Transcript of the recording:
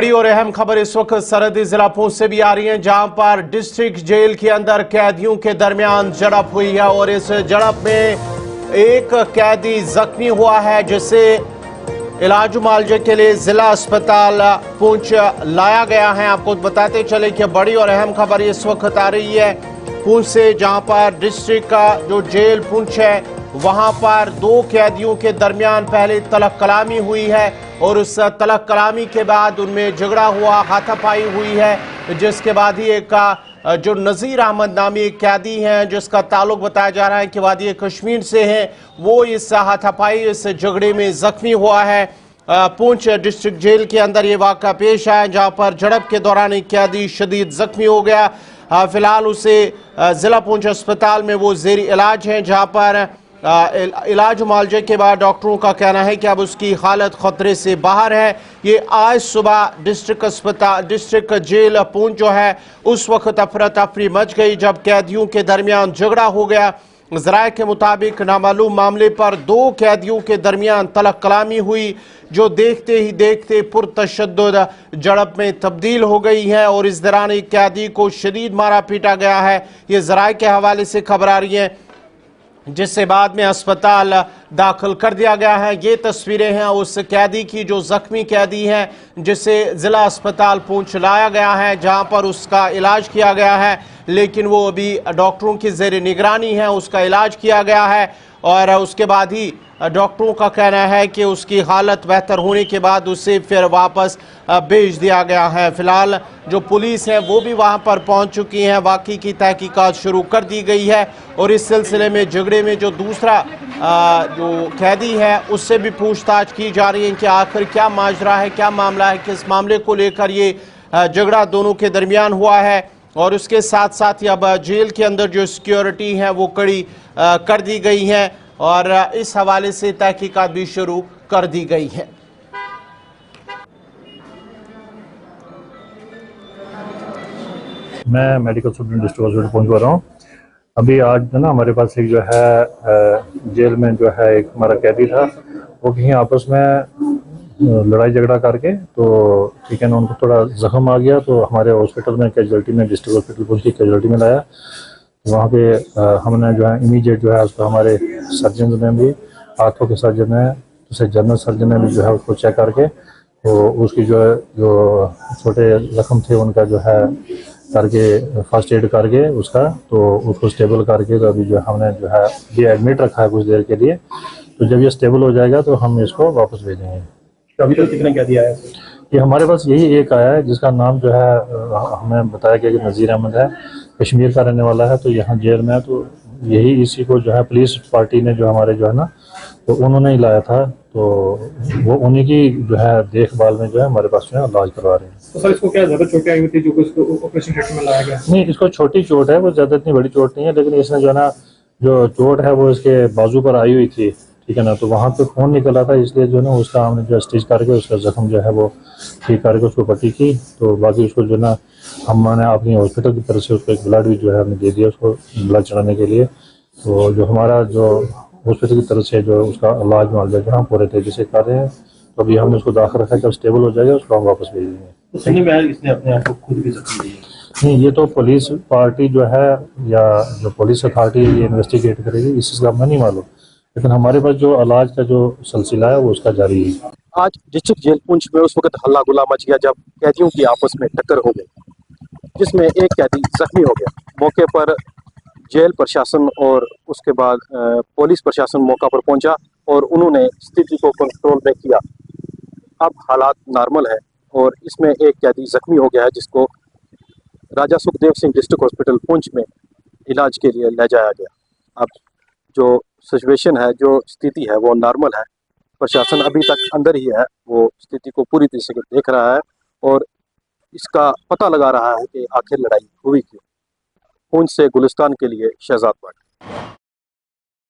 बड़ी और अहम खबर इस वक्त सरहदी जिला पुंछ से भी आ रही है, जहां पर डिस्ट्रिक्ट जेल के अंदर कैदियों के दरमियान झड़प हुई है और इस झड़प में एक कैदी जख्मी हुआ है, जिसे इलाज मुआवजे के लिए जिला अस्पताल पुंछ लाया गया है। आपको बताते चले कि बड़ी और अहम खबर इस वक्त आ रही है पुंछ से, जहां पर डिस्ट्रिक्ट का जो जेल पुंछ है वहां पर दो कैदियों के दरमियान पहले तलक कलामी हुई है और उस तलक कलामी के बाद उनमें झगड़ा हुआ, हाथापाई हुई है, जिसके बाद ही एक जो नज़ीर अहमद नामी एक कैदी हैं जिसका ताल्लुक बताया जा रहा है कि वादी कश्मीर से है, वो इस हाथापाई इस झगड़े में जख्मी हुआ है। पुंछ डिस्ट्रिक्ट जेल के अंदर ये वाक़ा पेश आया, जहां पर झड़प के दौरान एक कैदी शदीद जख्मी हो गया। फिलहाल उसे जिला पुंछ अस्पताल में वो जेर इलाज है, जहां पर इलाज मुआवजे के बाद डॉक्टरों का कहना है कि अब उसकी हालत खतरे से बाहर है। ये आज सुबह डिस्ट्रिक्ट जेल पुंछ जो है उस वक्त अफरा तफरी मच गई जब कैदियों के दरमियान झगड़ा हो गया। ज़राए के मुताबिक नामालूम मामले पर दो कैदियों के दरमियान तलक कलामी हुई, जो देखते ही देखते पुरतशद्दुद झड़प में तब्दील हो गई है और इस दौरान एक कैदी को शदीद मारा पीटा गया है। ये ज़राए के हवाले से खबर आ रही है, जिससे बाद में अस्पताल दाखिल कर दिया गया है। ये तस्वीरें हैं उस कैदी की जो जख्मी कैदी है, जिसे ज़िला अस्पताल पुंछ लाया गया है, जहां पर उसका इलाज किया गया है, लेकिन वो अभी डॉक्टरों की ज़ेर निगरानी है। उसका इलाज किया गया है और उसके बाद ही डॉक्टरों का कहना है कि उसकी हालत बेहतर होने के बाद उसे फिर वापस भेज दिया गया है। फिलहाल जो पुलिस है वो भी वहां पर पहुंच चुकी है, वाकई की तहकीकात शुरू कर दी गई है और इस सिलसिले में झगड़े में जो दूसरा जो कैदी है उससे भी पूछताछ की जा रही है कि आखिर क्या माजरा है, क्या मामला है, किस मामले को लेकर ये झगड़ा दोनों के दरमियान हुआ है। और उसके साथ साथ ही अब जेल के अंदर जो सिक्योरिटी है वो कड़ी कर दी गई है और इस हवाले से तहकीकात भी शुरू कर दी गई है। मैं मेडिकल सुप्रिंटेंडेंट डिस्ट्रिक्ट हॉस्पिटल पहुंच रहा हूँ। अभी आज जो ना हमारे पास एक जो है जेल में जो है एक हमारा कैदी था, वो कहीं आपस में लड़ाई झगड़ा करके तो ठीक है ना, उनको थोड़ा जख्म आ गया तो हमारे हॉस्पिटल में कैजुअलिटी में डिस्ट्रिक्ट हॉस्पिटल पुंछ की कैजुअलिटी में लाया। वहाँ पे हमने जो है इमीडिएट जो है उसको हमारे सर्जन ने भी, आंखों के सर्जन है, दूसरे जनरल सर्जन ने भी जो है उसको चेक करके तो उसकी जो है जो छोटे जख्म थे उनका जो है करके फर्स्ट एड करके उसका तो उसको स्टेबल करके तो अभी जो हमने जो है ये एडमिट रखा है कुछ देर के लिए। तो जब ये स्टेबल हो जाएगा तो हम इसको वापस भेजेंगे। तो अभी तक कितना कैदी आया है? ये हमारे पास यही एक आया है जिसका नाम जो है हमें बताया गया कि नज़ीर अहमद है, कश्मीर का रहने वाला है, तो यहाँ जेल में है। तो यही इसी को जो है पुलिस पार्टी ने जो हमारे जो है ना तो उन्होंने ही लाया था, तो वो उन्हीं की जो है देखभाल में जो है हमारे पास जो है इलाज करवा रहे हैं। तो सर इसको क्या ज़्यादा चोटें आई हुई थी जो कि इसको ऑपरेशन थिएटर में लाया गया? नहीं, इसको छोटी चोट है, वो ज़्यादा इतनी बड़ी चोट नहीं है, लेकिन इसने जो है ना जो चोट है वो इसके बाजू पर आई हुई थी, ठीक है ना, तो वहाँ पे खून निकला था, इसलिए जो है ना उसका हमने जो स्टिच करके उसका जख्म जो है वो ठीक करके उसको पट्टी की। तो बाकी उसको जो है ना हमने अपनी हॉस्पिटल की तरफ से उसको एक ब्लड भी जो है हमने दे दिया उसको ब्लड चढ़ाने के लिए। तो जो हमारा जो हॉस्पिटल की तरफ से जो उसका इलाज मुआवजा जो हम पूरे तरीके से कर रहे हैं, तो अभी हमने उसको दाखिल रखा है, जब स्टेबल हो जाएगा उसको हम वापस भेज देंगे। तो सही में इसने अपने आप को खुद भी जख्म दिए? नहीं, ये तो पुलिस पार्टी जो है या जो पुलिस अथॉरिटी ये इन्वेस्टिगेट करेगी, इस चीज़ का हमें नहीं मालूम, लेकिन हमारे पास जो इलाज का जो सिलसिला है वो उसका जारी है। आज डिस्ट्रिक्ट जेल पुंछ में उस वक्त हल्ला गुल्ला मच गया जब कैदियों की आपस में टक्कर हो गई, जिसमें एक कैदी जख्मी हो गया। मौके पर जेल प्रशासन और उसके बाद पुलिस प्रशासन मौका पर पहुंचा और उन्होंने स्थिति को कंट्रोल में किया। अब हालात नॉर्मल है और इसमें एक कैदी जख्मी हो गया है, जिसको राजा सुखदेव सिंह डिस्ट्रिक्ट हॉस्पिटल पुंछ में इलाज के लिए ले जाया गया। अब जो सिचुएशन है, जो स्थिति है वो नॉर्मल है। प्रशासन अभी तक अंदर ही है, वो स्थिति को पूरी तरीके से देख रहा है और इसका पता लगा रहा है कि आखिर लड़ाई हुई क्यों। पुंछ से गुलिस्तान के लिए शहजाद पाटिल।